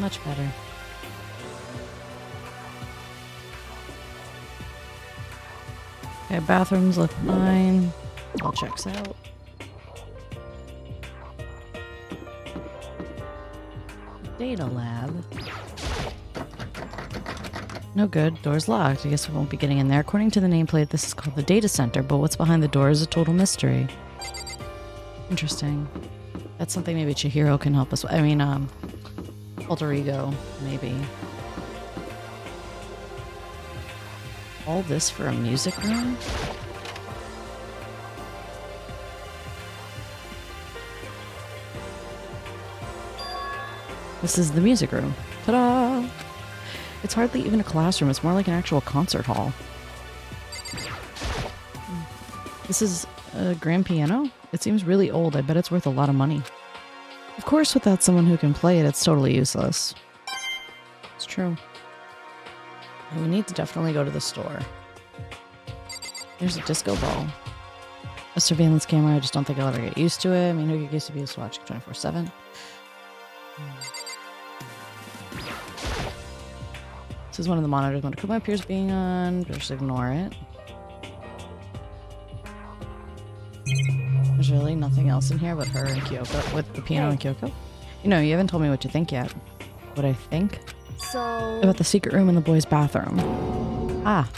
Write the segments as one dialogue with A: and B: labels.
A: Much better. Okay, bathrooms look fine. All checks out. Data lab. No good. Door's locked. I guess we won't be getting in there. According to the nameplate, this is called the data center, but what's behind the door is a total mystery. Interesting. That's something maybe Chihiro can help us with. I mean, alter ego, maybe. All this for a music room? This is the music room. Ta-da! It's hardly even a classroom, it's more like an actual concert hall. This is a grand piano? It seems really old. I bet it's worth a lot of money. Of course, without someone who can play it, it's totally useless. It's true. We need to definitely go to the store. There's a disco ball. A surveillance camera. I just don't think I'll ever get used to it. I mean, who used to be used to watching 24/7? This is one of the monitors when Akuma appears being on. Just ignore it. There's really nothing else in here but her and Kyoko. With the piano and Kyoko. You know, you haven't told me what you think yet. What I think? About the secret room in the boys' bathroom. Ah.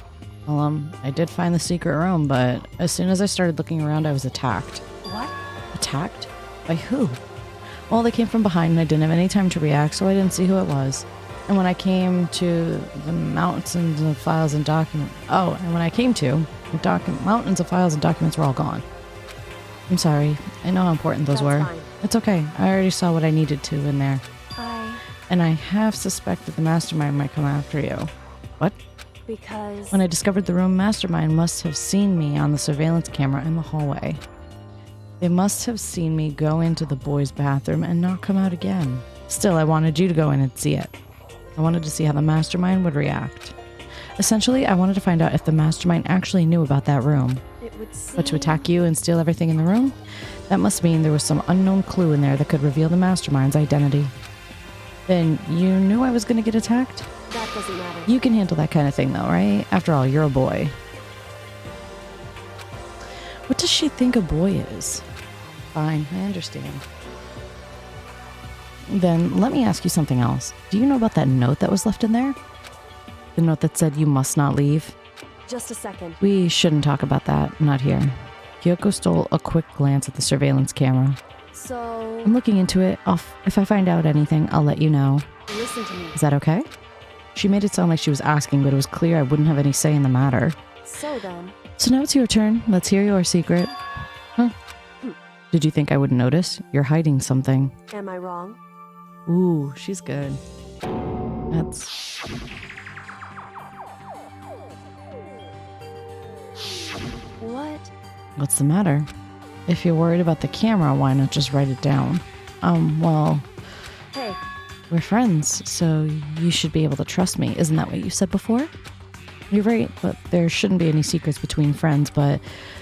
A: Well, I did find the secret room, but as soon as I started looking around, I was attacked.
B: What?
A: Attacked? By who? Well, they came from behind and I didn't have any time to react, so I didn't see who it was. And when I came to the mountains of files and documents... Oh, and when I came to, the mountains of files and documents were all gone. I'm sorry. I know how important those were.
B: Fine.
A: It's okay. I already saw what I needed to in there. And I half suspected the mastermind might come after you. What?
B: Because...
A: When I discovered the room, mastermind must have seen me on the surveillance camera in the hallway. They must have seen me go into the boys' bathroom and not come out again. Still, I wanted you to go in and see it. I wanted to see how the mastermind would react. Essentially, I wanted to find out if the mastermind actually knew about that room.
B: It would seem...
A: But to attack you and steal everything in the room? That must mean there was some unknown clue in there that could reveal the mastermind's identity. Then you knew I was going to get attacked?
B: That doesn't matter.
A: You can handle that kind of thing though, right? After all, you're a boy. What does she think a boy is? Fine, I understand. Then let me ask you something else. Do you know about that note that was left in there? The note that said you must not leave?
B: Just a second.
A: We shouldn't talk about that, not here. Kyoko stole a quick glance at the surveillance camera.
B: So...
A: I'm looking into it. If I find out anything, I'll let you know.
B: Listen to me.
A: Is that okay? She made it sound like she was asking, but it was clear I wouldn't have any say in the matter.
B: So then...
A: So now it's your turn. Let's hear your secret. Huh? Did you think I wouldn't notice? You're hiding something.
B: Am I wrong?
A: Ooh, she's good. That's...
B: What?
A: What's the matter? If you're worried about the camera, why not just write it down? Well...
B: Hey.
A: We're friends, so you should be able to trust me. Isn't that what you said before? You're right, but there shouldn't be any secrets between friends, but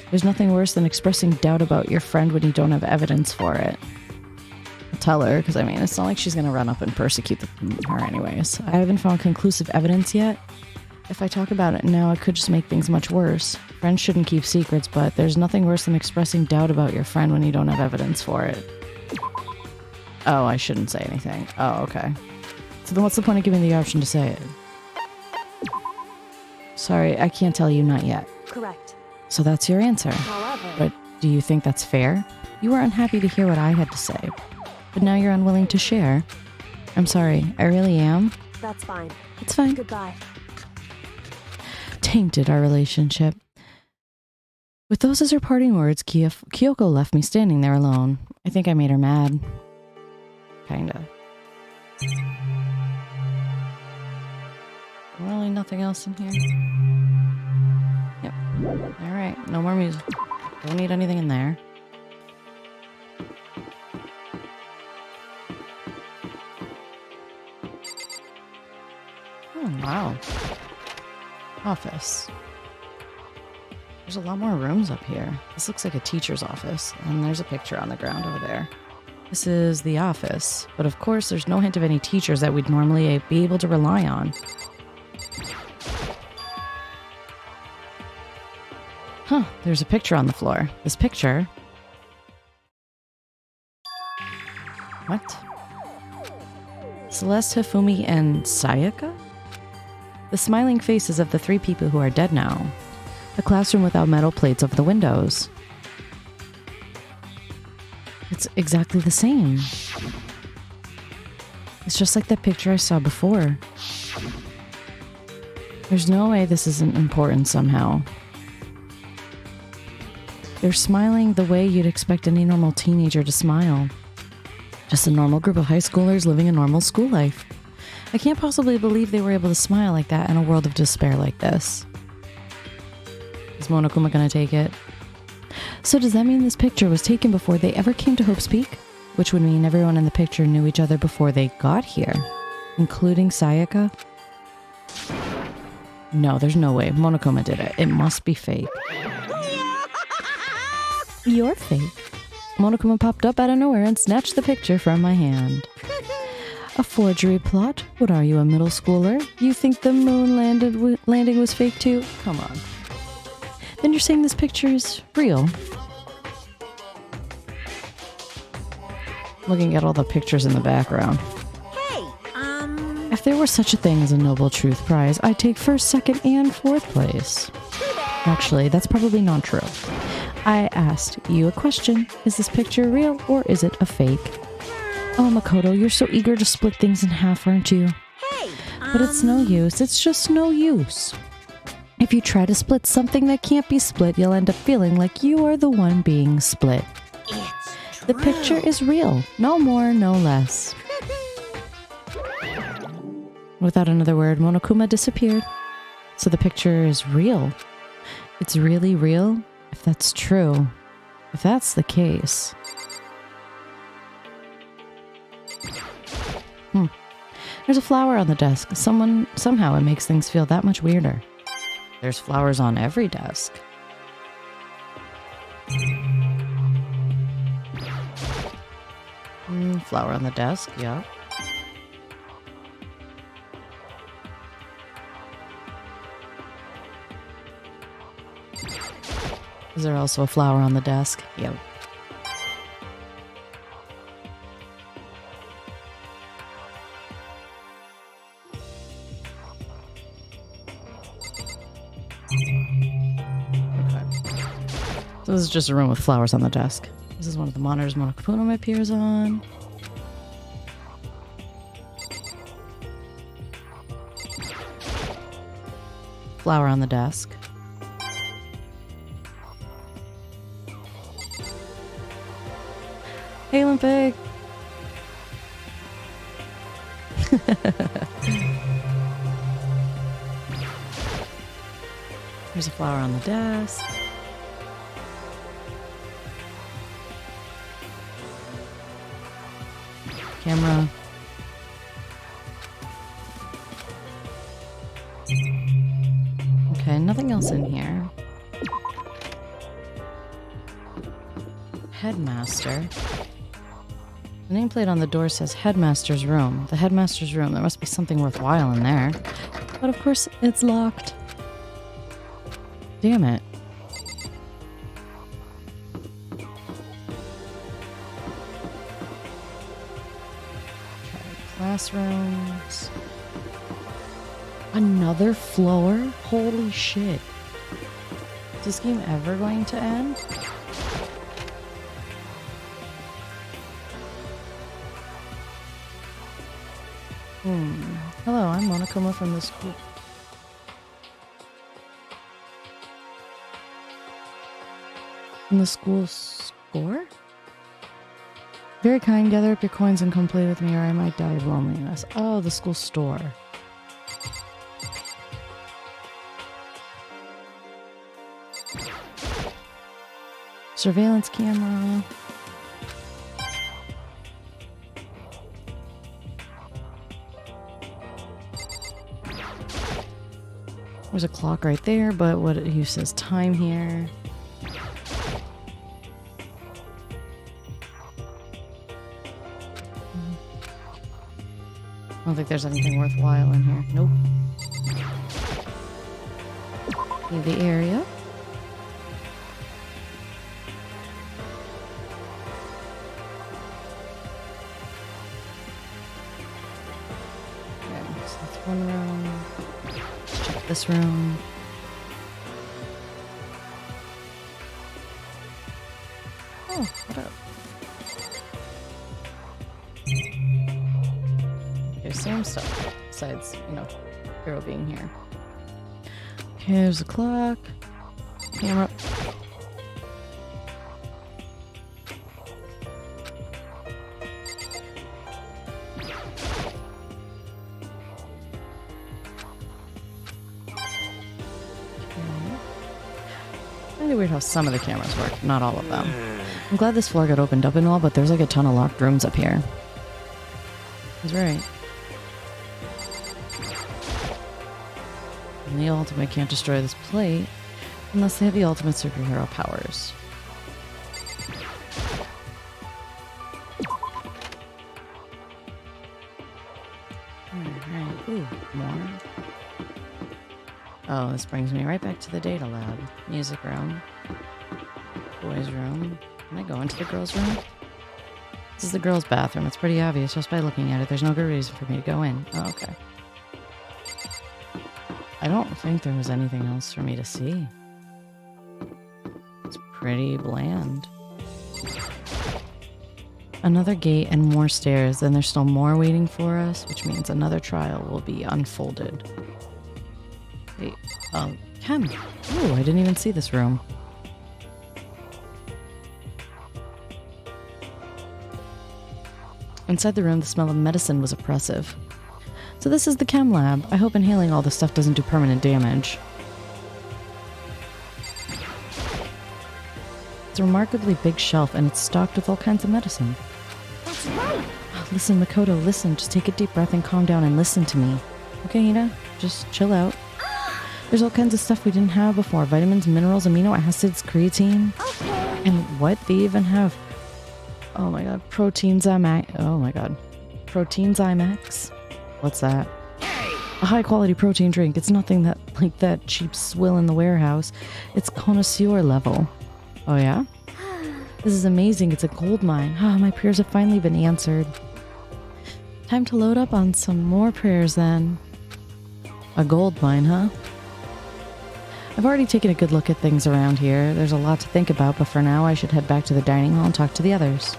A: there's nothing worse than expressing doubt about your friend when you don't have evidence for it. I'll tell her, because I mean, it's not like she's going to run up and persecute her anyways. I haven't found conclusive evidence yet. If I talk about it now, it could just make things much worse. Friends shouldn't keep secrets, but there's nothing worse than expressing doubt about your friend when you don't have evidence for it. Oh, I shouldn't say anything. Oh, okay. So then what's the point of giving the option to say it? Sorry, I can't tell you, not yet.
B: Correct.
A: So that's your answer.
B: However...
A: But do you think that's fair? You were unhappy to hear what I had to say, but now you're unwilling to share. I'm sorry, I really am.
B: That's fine.
A: It's fine.
B: Goodbye.
A: Tainted our relationship. With those as her parting words, Kyoko left me standing there alone. I think I made her mad. Kinda. Really nothing else in here? Yep. Alright, no more music. Don't need anything in there. Oh, wow. Office. There's a lot more rooms up here. This looks like a teacher's office, and there's a picture on the ground over there. This is the office, but of course there's no hint of any teachers that we'd normally be able to rely on. Huh, there's a picture on the floor. This picture... What? Celeste, Hifumi, and Sayaka? The smiling faces of the 3 people who are dead now. A classroom without metal plates over the windows. It's exactly the same. It's just like that picture I saw before. There's no way this isn't important somehow. They're smiling the way you'd expect any normal teenager to smile. Just a normal group of high schoolers living a normal school life. I can't possibly believe they were able to smile like that in a world of despair like this. Is Monokuma gonna take it? So does that mean this picture was taken before they ever came to Hope's Peak? Which would mean everyone in the picture knew each other before they got here, including Sayaka? No, there's no way. Monokuma did it. It must be fake. You're fake. Monokuma popped up out of nowhere and snatched the picture from my hand. A forgery plot? What are you, a middle schooler? You think the moon landing was fake too? Come on. Then you're saying this picture is real? Looking at all the pictures in the background.
C: Hey,
A: If there were such a thing as a Noble Truth Prize, I'd take first, second, and fourth place. Actually, that's probably not true. I asked you a question. Is this picture real or is it a fake? Oh, Makoto, you're so eager to split things in half, aren't you?
C: hey,
A: But it's no use. It's just no use. If you try to split something that can't be split, you'll end up feeling like you are the one being split.
C: it's
A: The
C: true.
A: picture is real. No more, no less. Without another word, Monokuma disappeared. So the picture is real. It's really real? If that's true. If that's the case. There's a flower on the desk. Somehow it makes things feel that much weirder. There's flowers on every desk. Flower on the desk, yeah. Is there also a flower on the desk? Yep. So this is just a room with flowers on the desk. This is one of the monitors Monokuma appears on. Flower on the desk. Hey, Olympic! There's a flower on the desk. Camera. Okay, nothing else in here. Headmaster. The nameplate on the door says Headmaster's Room. The Headmaster's Room. There must be something worthwhile in there. But of course, it's locked. Damn it. Classrooms. Another floor? Holy shit. Is this game ever going to end? Hello, I'm Monokuma from the school. From the school score? Very kind, gather up your coins and come play with me or I might die of loneliness. Oh, the school store. Surveillance camera. There's a clock right there, but what he says time here. don't think there's anything worthwhile in here. Nope. Leave the area. Okay, so that's one room. Check this room. Oh, what up? Okay, same stuff. Besides, Hero being here. Okay, there's the clock. Camera. Really weird how some of the cameras work, not all of them. I'm glad this floor got opened up and all, but there's like a ton of locked rooms up here. He's right. And the ultimate can't destroy this plate unless they have the ultimate superhero powers. Alright, ooh, more. Oh, this brings me right back to the data lab. Music room. Boys room. Can I go into the girls' room? This is the girls' bathroom. It's pretty obvious just by looking at it. There's no good reason for me to go in. Oh, okay. I don't think there was anything else for me to see. It's pretty bland. Another gate and more stairs. Then there's still more waiting for us, which means another trial will be unfolded. Wait, Ken. Oh, I didn't even see this room. Inside the room, the smell of medicine was oppressive. So this is the chem lab. I hope inhaling all this stuff doesn't do permanent damage. It's a remarkably big shelf, and it's stocked with all kinds of medicine.
C: That's right.
A: Listen, Makoto, listen. Just take a deep breath and calm down and listen to me. Okay, Hina? Just chill out. There's all kinds of stuff we didn't have before. Vitamins, minerals, amino acids, creatine.
C: Okay.
A: And what? They even have... Oh my god. Protein Zymax. Oh my god. Protein Zymax? What's that? A high quality protein drink. It's nothing that like that cheap swill in the warehouse. It's connoisseur level. Oh yeah? This is amazing. It's a gold mine. Ah, my prayers have finally been answered. Time to load up on some more prayers then. A gold mine, huh? I've already taken a good look at things around here. There's a lot to think about, but for now I should head back to the dining hall and talk to the others.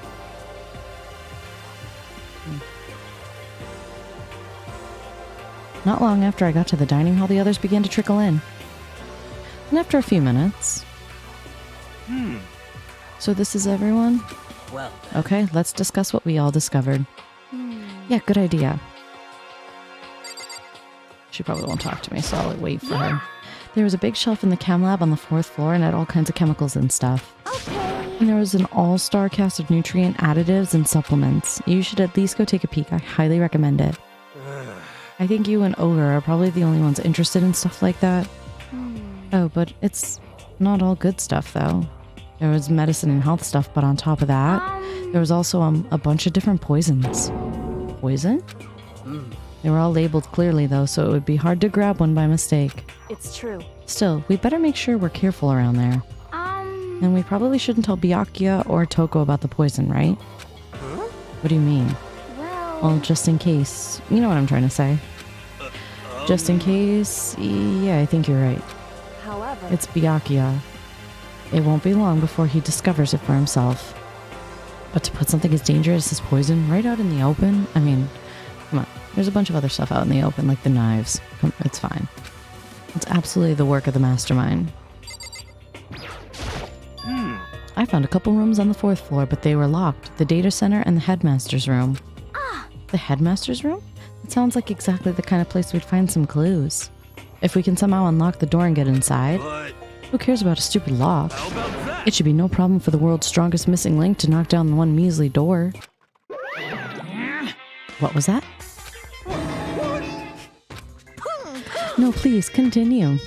A: Not long after I got to the dining hall, the others began to trickle in. And after a few minutes... So this is everyone?
C: Well,
A: Okay, let's discuss what we all discovered. Yeah, good idea. She probably won't talk to me, so I'll wait for her. There was a big shelf in the chem lab on the 4th floor and had all kinds of chemicals and stuff.
C: okay.
A: And there was an all-star cast of nutrient additives and supplements. You should at least go take a peek. I highly recommend it. I think you and Ogre are probably the only ones interested in stuff like that. Oh, but it's not all good stuff, though. There was medicine and health stuff, but on top of that, there was also a bunch of different poisons. Poison? They were all labeled clearly, though, so it would be hard to grab one by mistake.
B: It's true.
A: Still, we better make sure we're careful around there. And we probably shouldn't tell Byakuya or Toko about the poison, right? What do you mean? Well, just in case. You know what I'm trying to say. Just in case, yeah, I think you're right.
B: However,
A: It's Byakuya. It won't be long before he discovers it for himself. But to put something as dangerous as poison right out in the open? I mean, come on. There's a bunch of other stuff out in the open, like the knives. It's fine. It's absolutely the work of the mastermind. I found a couple rooms on the 4th floor, but they were locked. The data center and the headmaster's room. The headmaster's room? It sounds like exactly the kind of place we'd find some clues. If we can somehow unlock the door and get inside, who cares about a stupid lock? It should be no problem for the world's strongest missing link to knock down the one measly door. What was that? No, please, continue.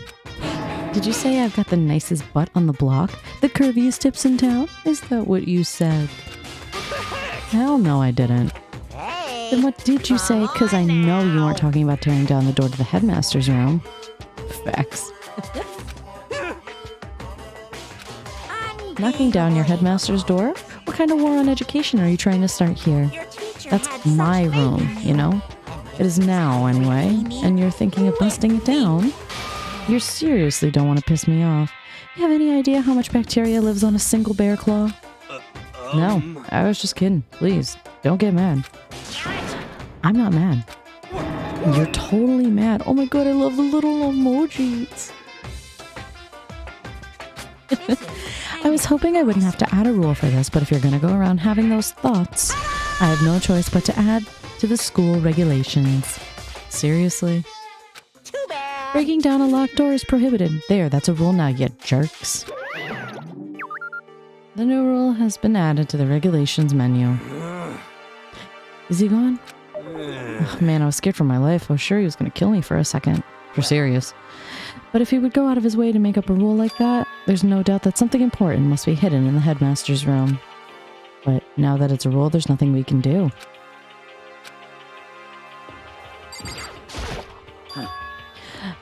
A: Did you say I've got the nicest butt on the block? The curviest tips in town? Is that what you said? Hell no, I didn't.
C: Hey.
A: Then what did you say? Because I know you weren't talking about tearing down the door to the headmaster's room. Facts. Knocking down your headmaster's door? What kind of war on education are you trying to start here? That's my room, you know? It is now, anyway. And you're thinking of busting it down? You seriously don't want to piss me off. You have any idea how much bacteria lives on a single bear claw? No, I was just kidding. Please, don't get mad. I'm not mad. You're totally mad. Oh my god, I love the little emojis. I was hoping I wouldn't have to add a rule for this, but if you're gonna go around having those thoughts, I have no choice but to add to the school regulations. Seriously?
C: Too bad.
A: Breaking down a locked door is prohibited. There, that's a rule now, you jerks. The new rule has been added to the regulations menu. Is he gone? Oh, man, I was scared for my life. I was sure he was going to kill me for a second. For serious. But if he would go out of his way to make up a rule like that, there's no doubt that something important must be hidden in the headmaster's room. But now that it's a rule, there's nothing we can do.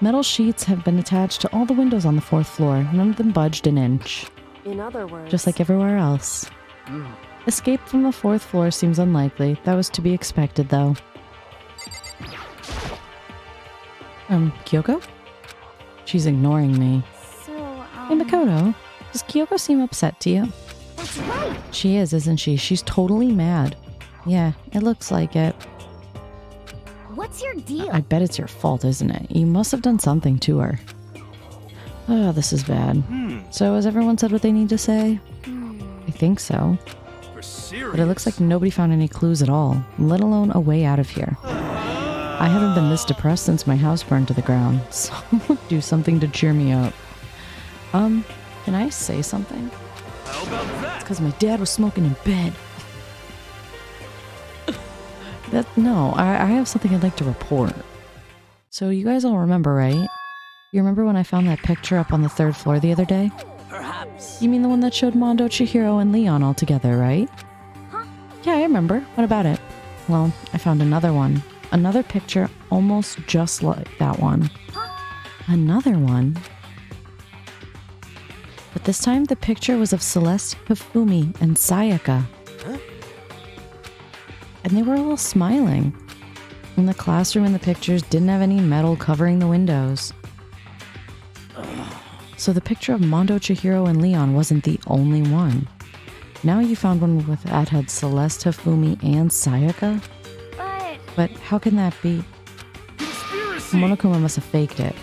A: Metal sheets have been attached to all the windows on the 4th floor. None of them budged an inch.
B: In other words,
A: Just like everywhere else. Escape from the 4th floor seems unlikely. That was to be expected, though. Kyoko? She's ignoring me.
C: So,
A: Hey, Makoto, does Kyoko seem upset to you?
C: that's right.
A: She is, isn't she? She's totally mad. Yeah, it looks like it.
C: What's your deal?
A: I bet it's your fault, isn't it? You must have done something to her. Oh, this is bad. So has everyone said what they need to say? I think so. But it looks like nobody found any clues at all, let alone a way out of here. I haven't been this depressed since my house burned to the ground. Someone do something to cheer me up. Can I say something?
D: How about that?
A: It's because my dad was smoking in bed. I have something I'd like to report. So you guys all remember, right? You remember when I found that picture up on the 3rd floor the other day?
D: Perhaps.
A: You mean the one that showed Mondo, Chihiro, and Leon all together, right?
C: Huh?
A: Yeah, I remember. What about it? Well, I found another one. Another picture almost just like that one. Another one? But this time the picture was of Celeste, Hifumi, and Sayaka.
D: Huh?
A: And they were all smiling. And the classroom in the pictures didn't have any metal covering the windows. So the picture of Mondo, Chihiro, and Leon wasn't the only one. Now you found one that had Celeste, Hifumi, and Sayaka? But how can that be?
D: Conspiracy!
A: Monokuma must have faked it.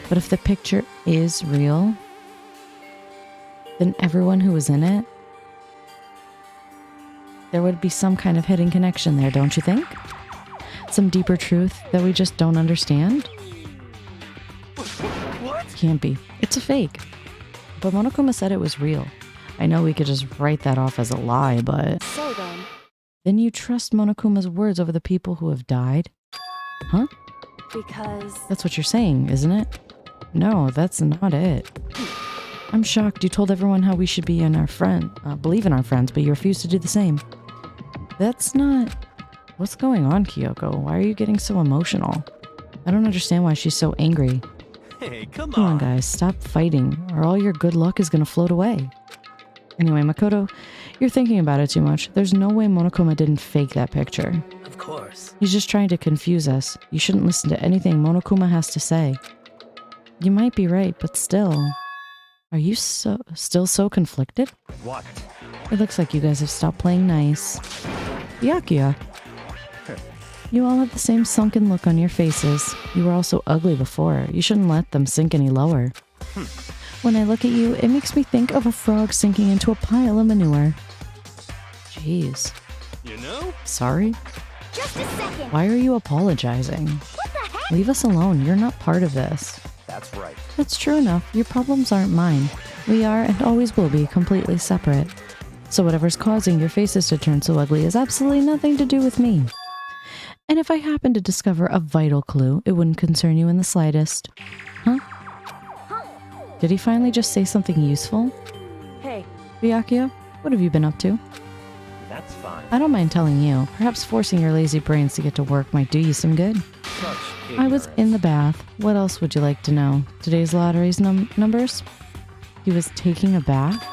A: But if the picture is real, then everyone who was in it, there would be some kind of hidden connection there, don't you think? Some deeper truth that we just don't understand?
D: What?
A: Can't be. It's a fake. But Monokuma said it was real. I know we could just write that off as a lie, but...
B: so then,
A: Then you trust Monokuma's words over the people who have died? Huh?
B: because
A: That's what you're saying, isn't it? No, that's not it. I'm shocked you told everyone how we should be in our believe in our friends, but you refuse to do the same. That's not... What's going on, Kyoko? Why are you getting so emotional? I don't understand why she's so angry.
D: Hey, come
A: Come on,
D: on.
A: guys, stop fighting, or all your good luck is gonna float away. Anyway, Makoto, you're thinking about it too much. There's no way Monokuma didn't fake that picture.
D: Of course.
A: He's just trying to confuse us. You shouldn't listen to anything Monokuma has to say. You might be right, but still... Are you still so conflicted?
D: What?
A: It looks like you guys have stopped playing nice. Byakuya. You all have the same sunken look on your faces. You were all so ugly before. You shouldn't let them sink any lower. When I look at you, it makes me think of a frog sinking into a pile of manure. Jeez.
D: You know?
A: Sorry?
C: Just a second.
A: Why are you apologizing?
C: What the heck?
A: Leave us alone. You're not part of this.
D: That's right.
A: That's true enough. Your problems aren't mine. We are and always will be completely separate. So whatever's causing your faces to turn so ugly has absolutely nothing to do with me. And if I happen to discover a vital clue, it wouldn't concern you in the slightest. Huh? Did he finally just say something useful?
B: hey,
A: Byakuya, what have you been up to?
D: That That's fine.
A: I don't mind telling you. Perhaps forcing your lazy brains to get to work might do you some good.
D: Such
A: I was in the
D: ignorance.
A: bath. What else would you like to know? Today's lottery's numbers? He was taking a bath?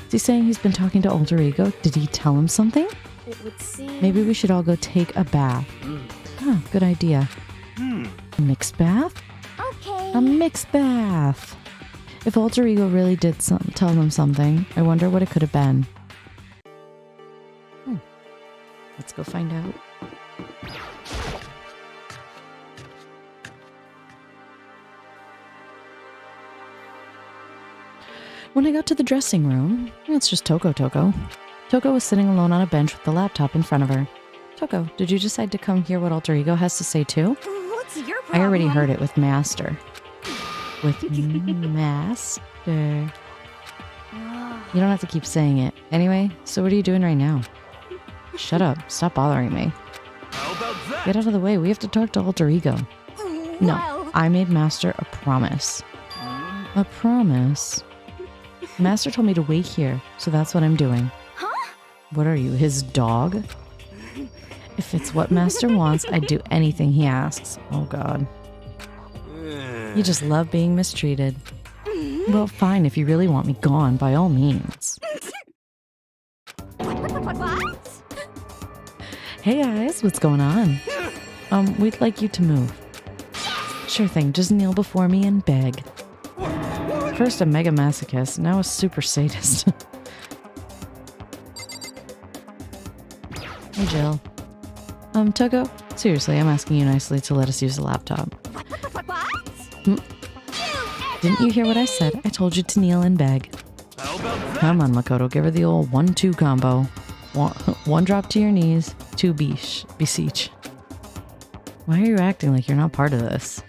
A: Is he saying he's been talking to Alter Ego? Did he tell him something?
B: It would seem.
A: Maybe we should all go take a bath. Oh, good idea. A mixed bath?
C: Okay.
A: A mixed bath. If Alter Ego really did tell them something, I wonder what it could have been. Let's go find out. When I got to the dressing room, it's just Toko. Toko was sitting alone on a bench with the laptop in front of her. Toko, did you decide to come hear what Alter Ego has to say too?
C: What's your
A: I
C: problem?
A: already heard it with Master. With Master. You don't have to keep saying it. Anyway, so what are you doing right now? Shut up. Stop bothering me.
D: How about that?
A: Get out of the way. We have to talk to Alter Ego. No,
C: Well,
A: I made Master a promise. A promise? Master told me to wait here, so that's what I'm doing.
C: Huh?
A: What are you, his dog? If it's what Master wants, I'd do anything he asks. Oh, God. You just love being mistreated. Well, fine, if you really want me gone, by all means.
C: What?
A: Hey guys, what's going on? We'd like you to move. Sure thing, just kneel before me and beg. First a mega masochist, now a super sadist. Hey Jill. Toko, seriously, I'm asking you nicely to let us use the laptop.
C: What?
A: Didn't you hear what I said? I told you to kneel and beg.
D: How about that?
A: Come on, Makoto, give her the old 1-2 combo. One drop to your knees, 2 beseech. Why are you acting like you're not part of this?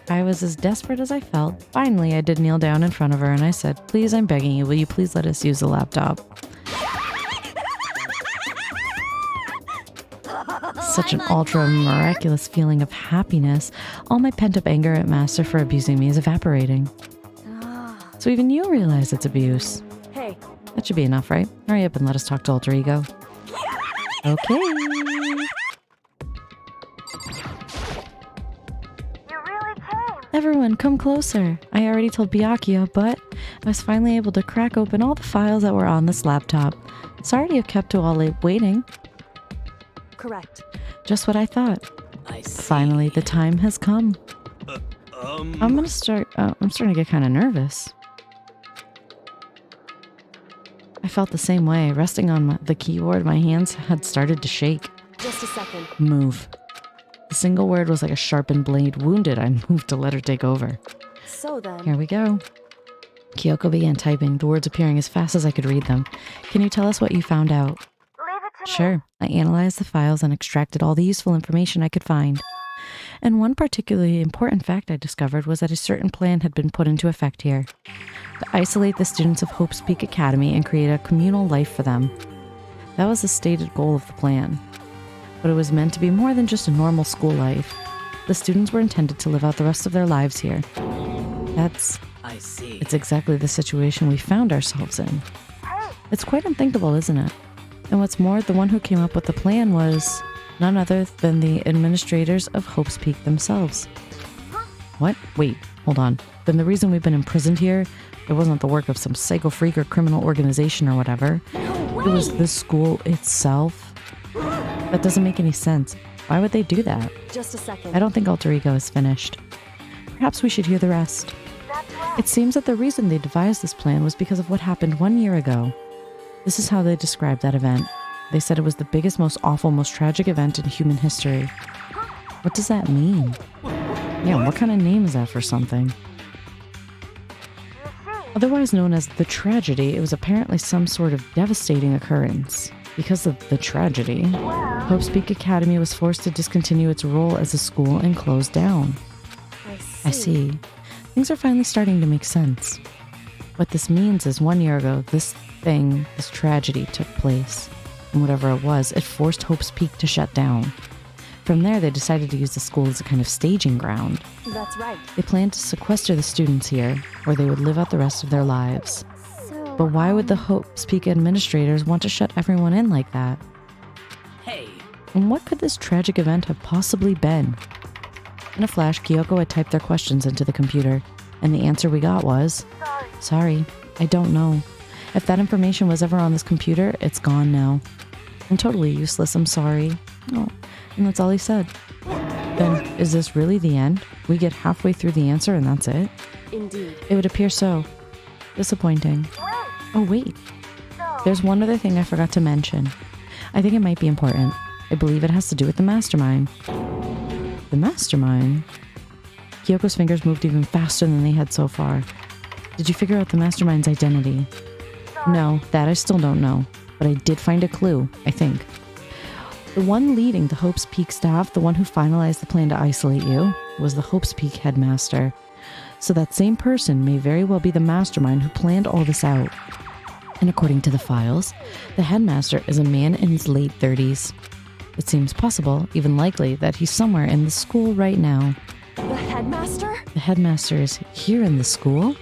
A: I was as desperate as I felt. Finally, I did kneel down in front of her and I said, please, I'm begging you, will you please let us use the laptop? Such an ultra miraculous feeling of happiness. All my pent-up anger at Master for abusing me is evaporating. So even you realize it's abuse.
B: Hey,
A: That should be enough, right? Hurry up and let us talk to Alter Ego. Okay.
C: You really came.
A: Everyone, come closer. I already told Byakuya, but I was finally able to crack open all the files that were on this laptop. Sorry to have kept you all late waiting.
B: correct.
A: Just what I thought.
D: I see.
A: Finally, the time has come. I'm starting to get kind of nervous. I felt the same way. Resting on the keyboard, my hands had started to shake.
B: Just a second.
A: Move. The single word was like a sharpened blade. Wounded, I moved to let her take over.
B: So then.
A: Here we go. Kyoko began typing, the words appearing as fast as I could read them. Can you tell us what you found out?
C: Leave it to me.
A: Sure. I analyzed the files and extracted all the useful information I could find. And one particularly important fact I discovered was that a certain plan had been put into effect here. To isolate the students of Hope's Peak Academy and create a communal life for them. That was the stated goal of the plan. But it was meant to be more than just a normal school life. The students were intended to live out the rest of their lives here.
D: I see.
A: It's exactly the situation we found ourselves in. It's quite unthinkable, isn't it? And what's more, the one who came up with the plan was none other than the administrators of Hope's Peak themselves. What? Wait, hold on. Then the reason we've been imprisoned here, it wasn't the work of some psycho freak or criminal organization or whatever. It was the school itself. That doesn't make any sense. Why would they do that?
B: Just a second.
A: I don't think Alter Ego is finished. Perhaps we should hear the rest. It seems that the reason they devised this plan was because of what happened 1 year ago. This is how they described that event. They said it was the biggest, most awful, most tragic event in human history. What does that mean? Yeah, what kind of name is that for something? Otherwise known as the tragedy, it was apparently some sort of devastating occurrence. Because of the tragedy, Hope's Peak Academy was forced to discontinue its role as a school and close down. I see. Things are finally starting to make sense. What this means is 1 year ago, this tragedy took place. And whatever it was, it forced Hope's Peak to shut down. From there, they decided to use the school as a kind of staging ground.
B: That's right.
A: They planned to sequester the students here, where they would live out the rest of their lives.
C: So,
A: But why would the Hope's Peak administrators want to shut everyone in like that?
D: Hey.
A: And what could this tragic event have possibly been? In a flash, Kyoko had typed their questions into the computer, and the answer we got was, sorry, I don't know. If that information was ever on this computer, it's gone now. I'm totally useless, I'm sorry. Oh, and that's all he said. Then, is this really the end? We get halfway through the answer and that's it?
B: Indeed.
A: It would appear so. Disappointing. Oh, wait. There's one other thing I forgot to mention. I think it might be important. I believe it has to do with the mastermind. The mastermind? Kyoko's fingers moved even faster than they had so far. Did you figure out the mastermind's identity? No, that I still don't know. But I did find a clue, I think. The one leading the Hope's Peak staff, the one who finalized the plan to isolate you, was the Hope's Peak headmaster. So that same person may very well be the mastermind who planned all this out. And according to the files, the headmaster is a man in his late 30s. It seems possible, even likely, that he's somewhere in the school right now.
B: The headmaster?
A: The headmaster is here in the school?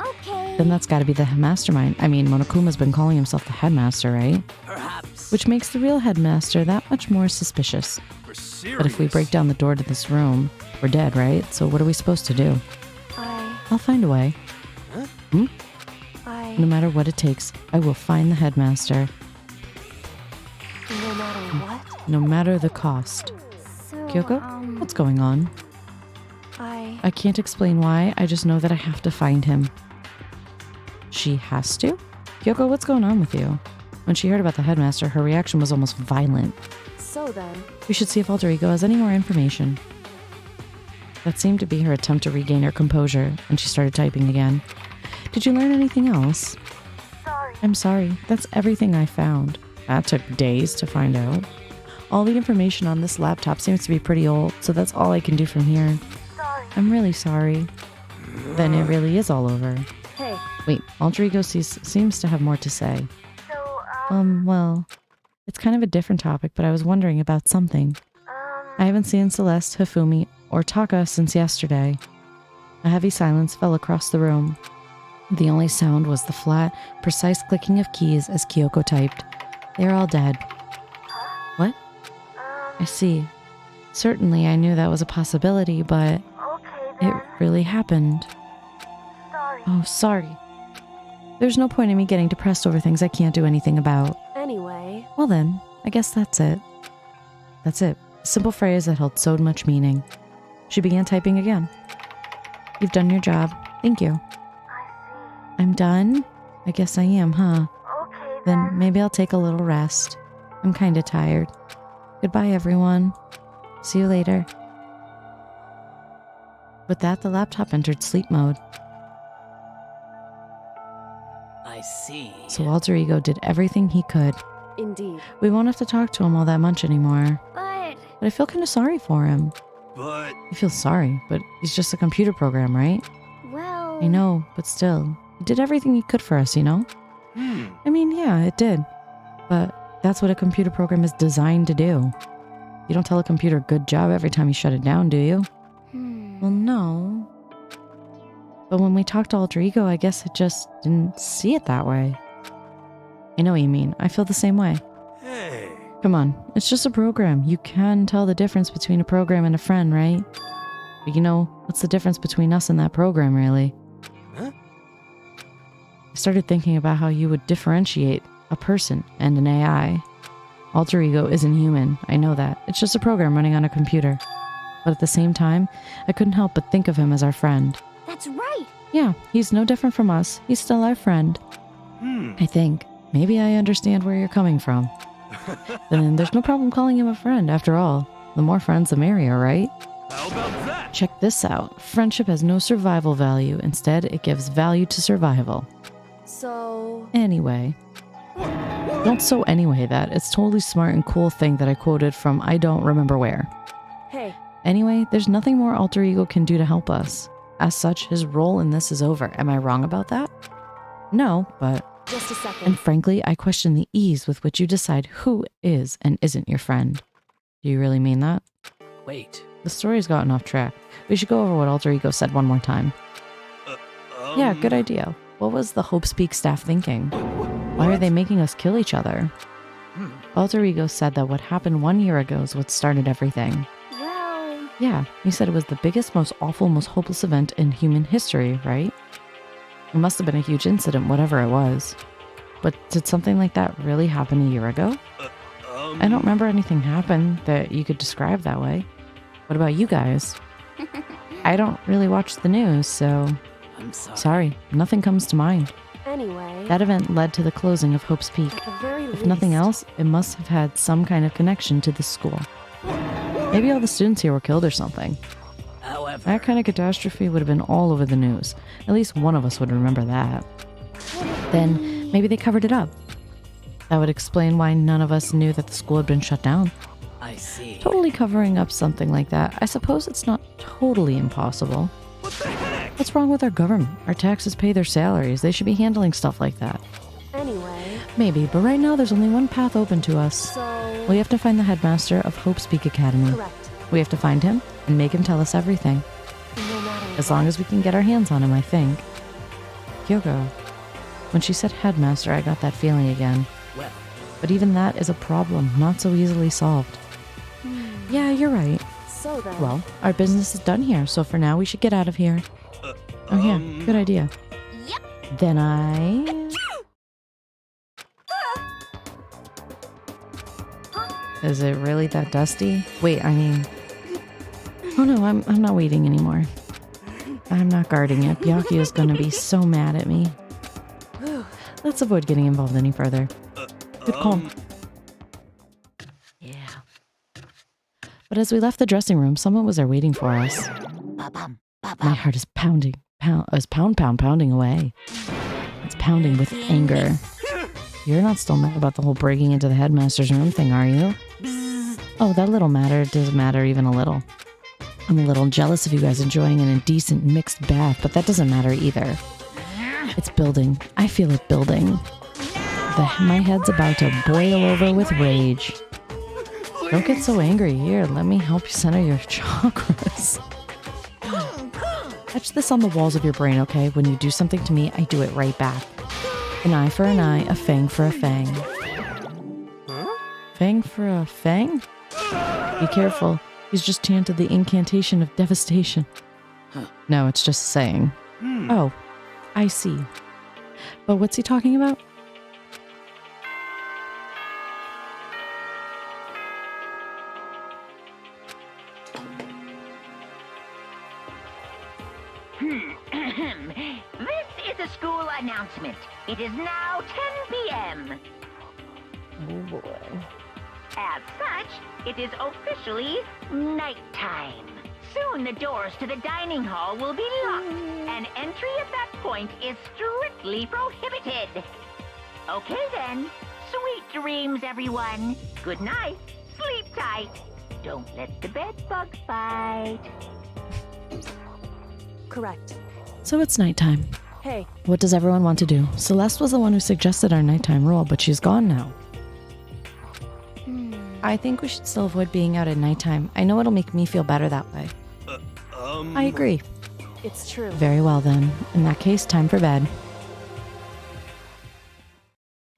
C: Okay.
A: Then that's got to be the mastermind. I mean, Monokuma's been calling himself the headmaster, right?
D: Perhaps.
A: Which makes the real headmaster that much more suspicious.
D: For serious.
A: But if we break down the door to this room, we're dead, right? So what are we supposed to do? I'll find a way. No matter what it takes, I will find the headmaster.
B: No matter what?
A: No matter the cost.
C: So,
A: Kyoko, what's going on? I can't explain why, I just know that I have to find him. She has to? Kyoko, what's going on with you? When she heard about the headmaster, her reaction was almost violent.
B: So then,
A: We should see if Alter Ego has any more information. That seemed to be her attempt to regain her composure, and she started typing again. Did you learn anything else?
C: sorry.
A: I'm sorry, that's everything I found. That took days to find out. All the information on this laptop seems to be pretty old, so that's all I can do from here.
C: Sorry.
A: I'm really sorry. Then it really is all over.
B: hey,
A: Wait, Alter Ego seems to have more to say.
C: So,
A: Well, it's kind of a different topic, but I was wondering about something. I haven't seen Celeste, Hifumi, or Taka since yesterday. A heavy silence fell across the room. The only sound was the flat, precise clicking of keys as Kyoko typed. They're all dead. What? I see. Certainly I knew that was a possibility, but
C: okay
A: it
C: then.
A: really happened.
C: Sorry.
A: Oh, sorry. There's no point in me getting depressed over things I can't do anything about.
B: anyway,
A: Well then, I guess that's it. That's it. A simple phrase that held so much meaning. She began typing again. You've done your job. Thank you.
C: I
A: I'm done? I guess I am, huh?
C: see. Okay then.
A: Then maybe I'll take a little rest. I'm kinda tired. Goodbye, everyone. See you later. With that, the laptop entered sleep mode,
D: I see.
A: so Alter Ego did everything he could.
B: indeed.
A: We won't have to talk to him all that much anymore.
C: But,
A: But I feel kinda sorry for him.
D: But
A: You feel sorry, but he's just a computer program, right?
C: well.
A: I know, but still. He did everything he could for us, you know? I mean, yeah, it did. But that's what a computer program is designed to do. You don't tell a computer good job every time you shut it down, do you? Well, no. But when we talked to Alter Ego, I guess it just didn't see it that way. I know what you mean. I feel the same way.
D: hey.
A: Come on, it's just a program. You can tell the difference between a program and a friend, right? But you know, what's the difference between us and that program, really?
D: Huh?
A: I started thinking about how you would differentiate a person and an AI. Alter Ego isn't human, I know that. It's just a program running on a computer. But at the same time, I couldn't help but think of him as our friend.
C: That's right.
A: Yeah, he's no different from us. He's still our friend. I think. Maybe I understand where you're coming from. Then there's no problem calling him a friend, after all. The more friends, the merrier, right?
D: How about that?
A: Check this out. Friendship has no survival value. Instead, it gives value to survival.
B: So,
A: Anyway. Don't so anyway that. It's totally smart and cool thing that I quoted from I don't remember where.
B: hey,
A: Anyway, there's nothing more Alter Ego can do to help us. As such, his role in this is over. Am I wrong about that? No, but...
B: just a second.
A: And frankly, I question the ease with which you decide who is and isn't your friend. Do you really mean that?
D: Wait.
A: The story's gotten off track. We should go over what Alter Ego said one more time. Yeah, good idea. What was the Hope Speak staff thinking? Why are they making us kill each other? Alter Ego said that what happened 1 year ago is what started everything.
C: Well,
A: Yeah, he said it was the biggest, most awful, most hopeless event in human history, right? It must have been a huge incident, whatever it was. But did something like that really happen a year ago? I don't remember anything happen that you could describe that way. What about you guys? I don't really watch the news, so
D: I'm sorry.
A: sorry, nothing comes to mind.
B: Anyway,
A: That event led to the closing of Hope's Peak.
B: at the very
A: If
B: least,
A: nothing else, it must have had some kind of connection to this school. Maybe all the students here were killed or something.
D: However,
A: That kind of catastrophe would have been all over the news. At least one of us would remember that. Then maybe they covered it up. That would explain why none of us knew that the school had been shut down.
D: I see.
A: Totally covering up something like that, I suppose it's not totally impossible.
D: What the heck?
A: What's wrong with our government? Our taxes pay their salaries. They should be handling stuff like that.
B: Anyway,
A: Maybe, but right now there's only one path open to us.
B: so
A: We have to find the headmaster of Hope Speak Academy.
B: correct.
A: We have to find him and make him tell us everything.
B: No matter
A: As long as we can get our hands on him, I think. Kyoko. When she said headmaster, I got that feeling again.
D: Well,
A: But even that is a problem, not so easily solved. Yeah, you're right.
B: So then,
A: Well, our business is done here, so for now we should get out of here. Oh yeah, good idea.
C: Yep.
A: Then I... Is it really that dusty? Wait, I mean... Oh no, I'm not waiting anymore. I'm not guarding it. Byakuya is gonna be so mad at me. Let's avoid getting involved any further. Good call. Yeah. But as we left the dressing room, someone was there waiting for us. My heart is pounding, pounding away. It's pounding with anger. You're not still mad about the whole breaking into the headmaster's room thing, are you? Oh, that little matter doesn't matter even a little. I'm a little jealous of you guys enjoying an indecent mixed bath, but that doesn't matter either. It's building. I feel it building. My head's about to boil over with rage. Don't get so angry. Here, let me help you center your chakras. Etch this on the walls of your brain, okay? When you do something to me, I do it right back. An eye for an eye, a fang for a fang. Fang for a fang? Be careful. He's just chanted the incantation of devastation. No, it's just saying. Oh, I see. But what's he talking about?
E: This is a school announcement. It is now 10 p.m.
A: Oh boy.
E: As such, it is officially nighttime. Soon the doors to the dining hall will be locked, and entry at that point is strictly prohibited. Okay then. Sweet dreams, everyone. Good night. Sleep tight. Don't let the bed bugs bite.
B: correct.
A: So it's nighttime.
B: Hey,
A: What does everyone want to do? Celeste was the one who suggested our nighttime rule, but she's gone now. I think we should still avoid being out at nighttime. I know it'll make me feel better that way. I agree.
B: it's true.
A: Very well then. In that case, time for bed.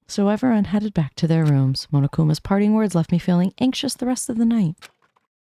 A: So everyone headed back to their rooms. Monokuma's parting words left me feeling anxious the rest of the night.